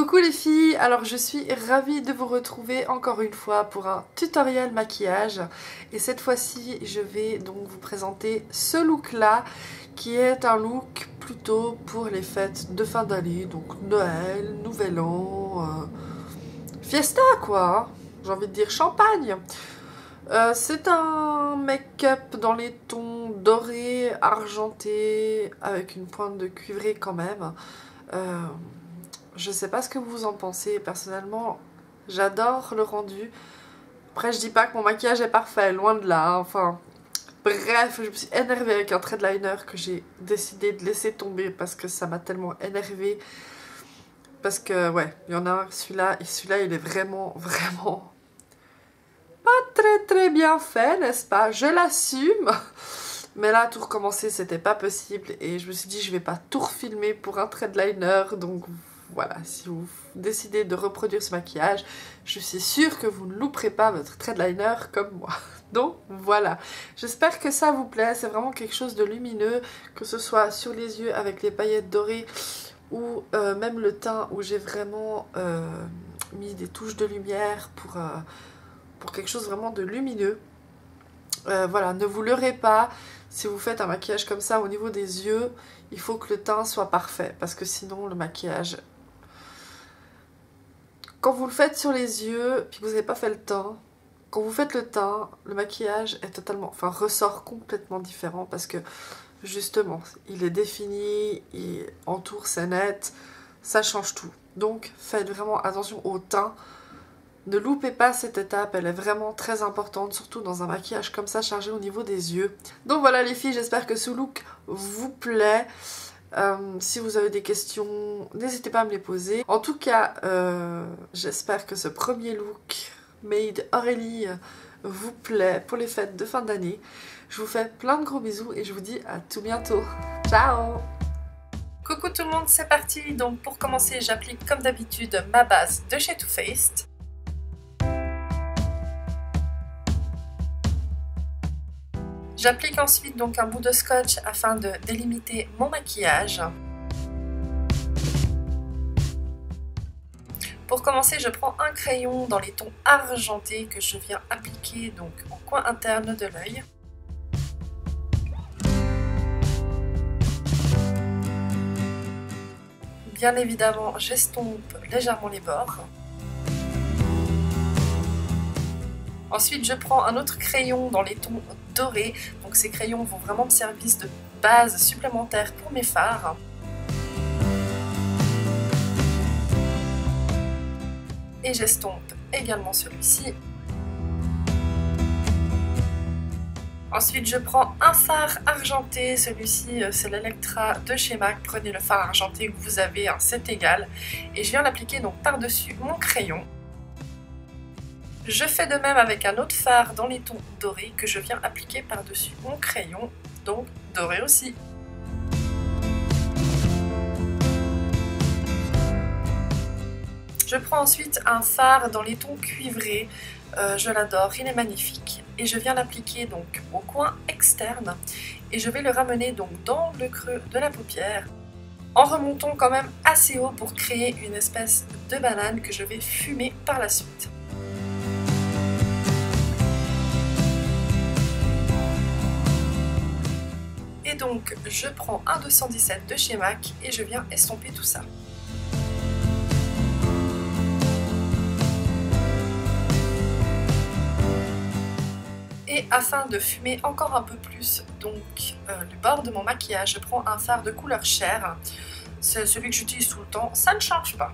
Coucou les filles, alors je suis ravie de vous retrouver encore une fois pour un tutoriel maquillage et cette fois-ci je vais donc vous présenter ce look là qui est un look plutôt pour les fêtes de fin d'année, donc Noël, Nouvel An, fiesta quoi, j'ai envie de dire champagne. C'est un make-up dans les tons dorés, argentés, avec une pointe de cuivré quand même. Je sais pas ce que vous en pensez, personnellement j'adore le rendu. Après je dis pas que mon maquillage est parfait, loin de là, hein. Enfin bref, je me suis énervée avec un trait de liner que j'ai décidé de laisser tomber parce que ça m'a tellement énervée. Parce que ouais, il y en a un, celui-là, et celui-là il est vraiment pas très bien fait, n'est-ce pas? Je l'assume. Mais là, tout recommencer, c'était pas possible. Et je me suis dit, je vais pas tout refilmer pour un trait de liner. Donc voilà, si vous décidez de reproduire ce maquillage, je suis sûre que vous ne louperez pas votre trait de liner comme moi. Donc voilà, j'espère que ça vous plaît. C'est vraiment quelque chose de lumineux, que ce soit sur les yeux avec les paillettes dorées ou même le teint où j'ai vraiment mis des touches de lumière pour quelque chose vraiment de lumineux. Voilà, ne vous leurrez pas, si vous faites un maquillage comme ça au niveau des yeux, il faut que le teint soit parfait, parce que sinon le maquillage, quand vous le faites sur les yeux, puis que vous n'avez pas fait le teint, quand vous faites le teint, le maquillage est totalement, enfin ressort complètement différent, parce que justement, il est défini, il entoure, c'est net, ça change tout. Donc faites vraiment attention au teint. Ne loupez pas cette étape, elle est vraiment très importante, surtout dans un maquillage comme ça chargé au niveau des yeux. Donc voilà les filles, j'espère que ce look vous plaît. Si vous avez des questions, n'hésitez pas à me les poser. En tout cas, j'espère que ce premier look made Aurélie vous plaît pour les fêtes de fin d'année. Je vous fais plein de gros bisous et je vous dis à tout bientôt. Ciao! Coucou tout le monde, c'est parti. Donc pour commencer, j'applique comme d'habitude ma base de chez Too Faced. J'applique ensuite donc un bout de scotch afin de délimiter mon maquillage. Pour commencer, je prends un crayon dans les tons argentés que je viens appliquer donc au coin interne de l'œil. Bien évidemment, j'estompe légèrement les bords. Ensuite, je prends un autre crayon dans les tons dorés. Donc ces crayons vont vraiment me servir de base supplémentaire pour mes fards. Et j'estompe également celui-ci. Ensuite, je prends un fard argenté. Celui-ci, c'est l'Electra de chez MAC. Prenez le fard argenté que vous avez, hein, c'est égal. Et je viens l'appliquer donc par-dessus mon crayon. Je fais de même avec un autre fard dans les tons dorés que je viens appliquer par-dessus mon crayon, donc doré aussi. Je prends ensuite un fard dans les tons cuivrés, je l'adore, il est magnifique. Et je viens l'appliquer donc au coin externe et je vais le ramener donc dans le creux de la paupière en remontant quand même assez haut pour créer une espèce de banane que je vais fumer par la suite. Et donc je prends un 217 de chez MAC et je viens estomper tout ça. Et afin de fumer encore un peu plus donc le bord de mon maquillage, je prends un fard de couleur chair. C'est celui que j'utilise tout le temps, ça ne change pas.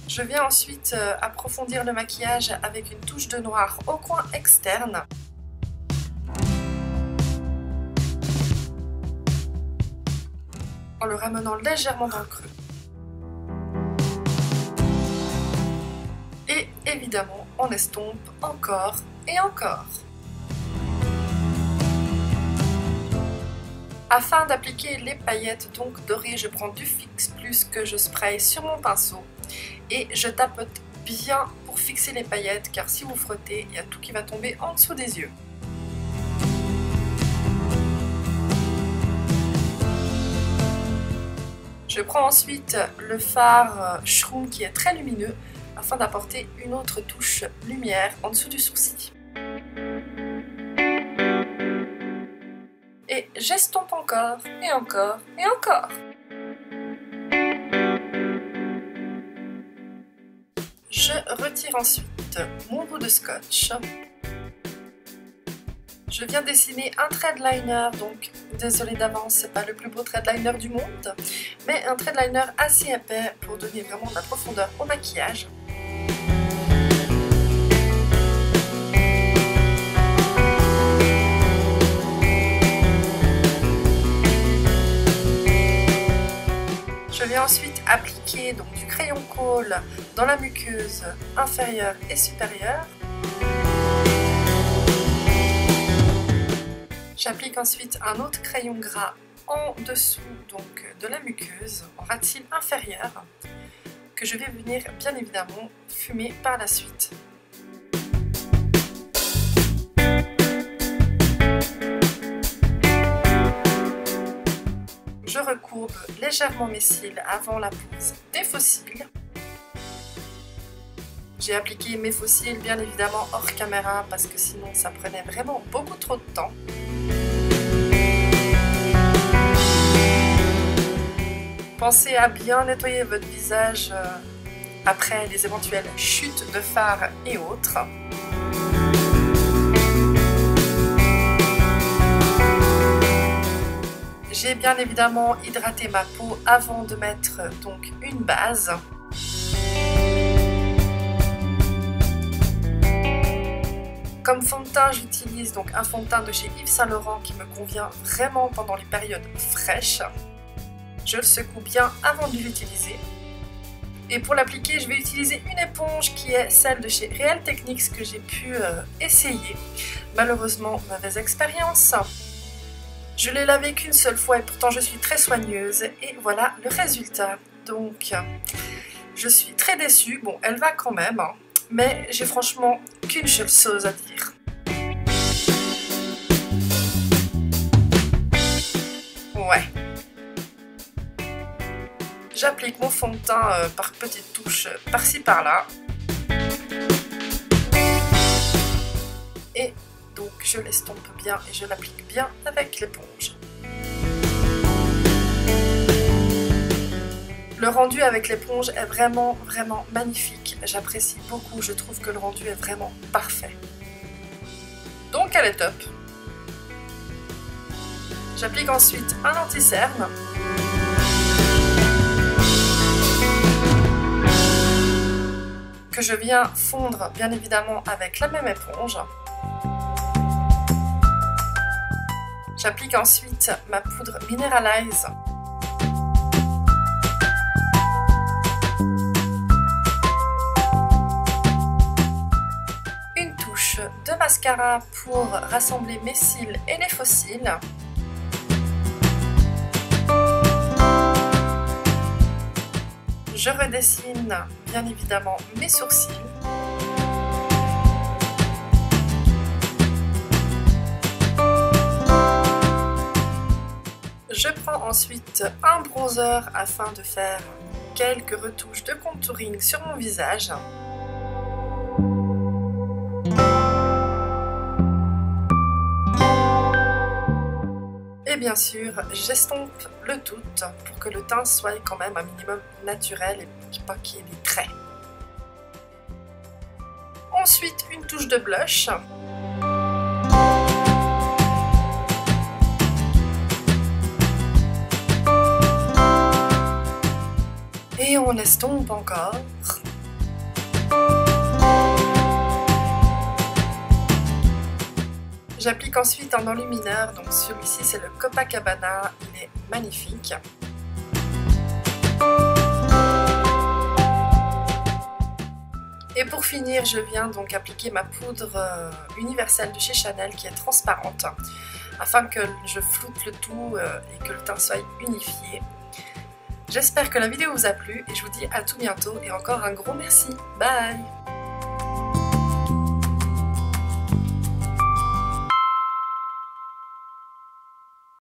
Je viens ensuite approfondir le maquillage avec une touche de noir au coin externe. En le ramenant légèrement dans le creux. Et évidemment, on estompe encore et encore. Afin d'appliquer les paillettes donc dorées, je prends du Fix Plus que je spraye sur mon pinceau et je tapote bien pour pour fixer les paillettes, car si vous frottez, il y a tout qui va tomber en dessous des yeux. Je prends ensuite le fard Shroom qui est très lumineux afin d'apporter une autre touche lumière en dessous du sourcil. Et j'estompe encore, et encore, et encore. Je retire ensuite mon bout de scotch. Je viens dessiner un thread liner, donc désolé d'avance, c'est pas le plus beau thread liner du monde, mais un thread liner assez épais pour donner vraiment de la profondeur au maquillage. Je vais ensuite appliquer donc du crayon colle dans la muqueuse inférieure et supérieure. J'applique ensuite un autre crayon gras en dessous donc de la muqueuse, en ras de cils inférieur, que je vais venir bien évidemment fumer par la suite. Je recourbe légèrement mes cils avant la pose des faux cils. J'ai appliqué mes faux cils bien évidemment hors caméra parce que sinon ça prenait vraiment beaucoup trop de temps. Pensez à bien nettoyer votre visage après les éventuelles chutes de fard et autres. J'ai bien évidemment hydraté ma peau avant de mettre donc une base. Comme fond de teint, j'utilise donc un fond de teint de chez Yves Saint Laurent qui me convient vraiment pendant les périodes fraîches. Je le secoue bien avant de l'utiliser. Et pour l'appliquer, je vais utiliser une éponge qui est celle de chez Real Techniques que j'ai pu essayer. Malheureusement, mauvaise expérience. Je l'ai lavé qu'une seule fois et pourtant je suis très soigneuse. Et voilà le résultat. Donc, je suis très déçue. Bon, elle va quand même, hein, mais j'ai franchement qu'une seule chose à dire. Ouais. J'applique mon fond de teint par petites touches par-ci par-là. Et donc je l'estompe bien et je l'applique bien avec l'éponge. Le rendu avec l'éponge est vraiment magnifique. J'apprécie beaucoup, je trouve que le rendu est vraiment parfait. Donc elle est top. J'applique ensuite un anti-cerne. Que je viens fondre bien évidemment avec la même éponge. J'applique ensuite ma poudre Mineralize. Une touche de mascara pour rassembler mes cils et les faux cils. Je redessine bien évidemment mes sourcils. Je prends ensuite un bronzer afin de faire quelques retouches de contouring sur mon visage. Et bien sûr, j'estompe le tout pour que le teint soit quand même un minimum naturel et pas qu'il y ait des traits. Ensuite, une touche de blush. Et on estompe encore. J'applique ensuite un enlumineur, donc celui-ci c'est le Copacabana, il est magnifique. Et pour finir, je viens donc appliquer ma poudre universelle de chez Chanel qui est transparente, afin que je floute le tout et que le teint soit unifié. J'espère que la vidéo vous a plu et je vous dis à tout bientôt et encore un gros merci. Bye!